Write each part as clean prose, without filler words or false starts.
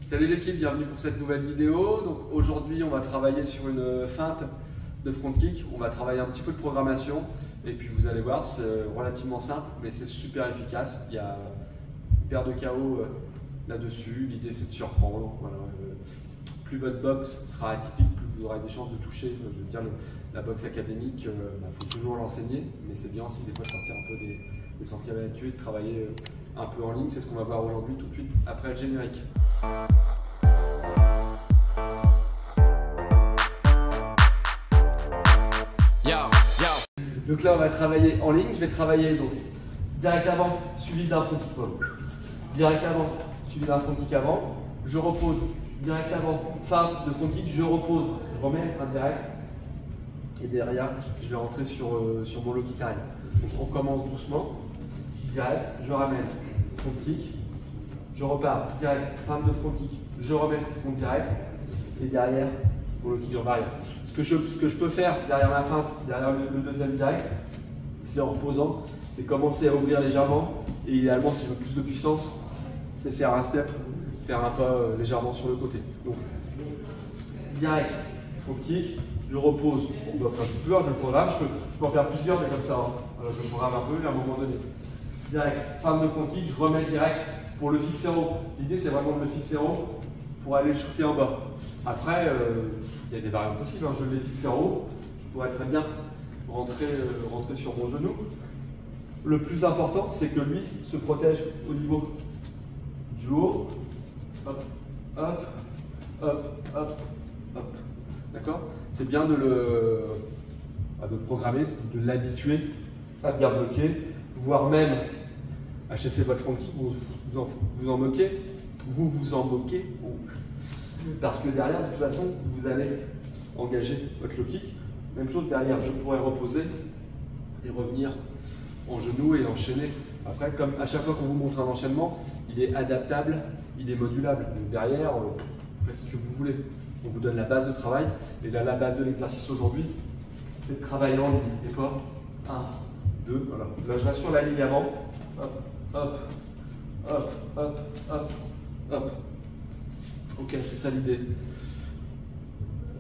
Salut l'équipe, bienvenue pour cette nouvelle vidéo. Donc aujourd'hui on va travailler sur une feinte de front kick. On va travailler un petit peu de programmation et puis vous allez voir, c'est relativement simple mais c'est super efficace. Il y a une paire de KO là-dessus. L'idée c'est de surprendre. Voilà. Plus votre boxe sera atypique, plus vous aurez des chances de toucher. Je veux dire, la boxe académique, il faut toujours l'enseigner, mais c'est bien aussi des fois de sortir un peu des sentiers battus et de travailler un peu en ligne. C'est ce qu'on va voir aujourd'hui tout de suite après le générique. Donc là on va travailler en ligne, je vais travailler donc direct avant suivi d'un front kick pop. Direct avant suivi d'un front kick avant, je repose direct avant, feinte de front kick, je repose, je remets un direct et derrière je vais rentrer sur mon low kick arrière. Donc on commence doucement, direct, je ramène front kick, je repars direct, feinte de front kick, je remets front direct et derrière mon low kick jambe arrière. Ce que je peux faire derrière ma feinte, derrière le deuxième direct, c'est en reposant, c'est commencer à ouvrir légèrement et idéalement si je veux plus de puissance, c'est faire un step, faire un pas légèrement sur le côté. Donc direct, front kick, je repose, on boxe un petit peu, je le programme, je peux en faire plusieurs mais comme ça, je le programme un peu et à un moment donné. Direct, feinte de front kick, je remets direct pour le fixer en haut. L'idée c'est vraiment de le fixer en haut pour aller le shooter en bas. Après, il y a des variantes possibles, hein. Je l'ai fixé en haut, je pourrais très bien rentrer sur mon genou. Le plus important, c'est que lui se protège au niveau du haut. Hop, hop, hop, hop, hop. D'accord? C'est bien de le programmer, de l'habituer à bien bloquer, voire même à chasser votre front kick, vous en moquez. Vous vous en moquez. Parce que derrière, de toute façon, vous allez engager votre low kick. Même chose derrière, je pourrais reposer et revenir en genou et enchaîner. Après, comme à chaque fois qu'on vous montre un enchaînement, il est adaptable, il est modulable. Donc derrière, vous faites ce que vous voulez. On vous donne la base de travail. Et là, la base de l'exercice aujourd'hui, c'est de travailler en ligne et pas 1, 2, voilà. Là, je reste sur la ligne avant. Hop, hop, hop, hop, hop, hop. Ok, c'est ça l'idée.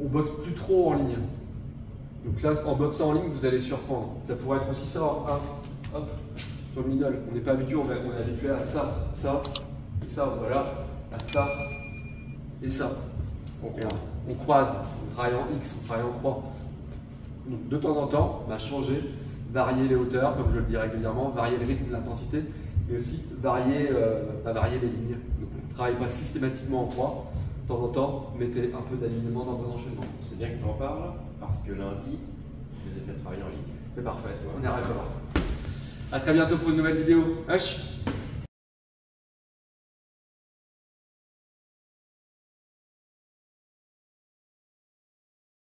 On boxe plus trop en ligne. Donc là, en boxant en ligne, vous allez surprendre. Ça pourrait être aussi ça, hop, hop, sur le middle. On n'est pas habitué, on est habitué à ça, ça, et ça, voilà, à ça, et ça. On croise, on travaille en X, on travaille en croix. Donc de temps en temps, on va changer, varier les hauteurs, comme je le dis régulièrement, varier le rythme, l'intensité, mais aussi varier les lignes. Donc on ne travaille pas systématiquement en croix. De temps en temps, mettez un peu d'alignement dans vos enchaînements. C'est bien que tu en parles, parce que lundi, je les ai fait travailler en ligne. C'est parfait, on est arrivé là. A très bientôt pour une nouvelle vidéo. Hush.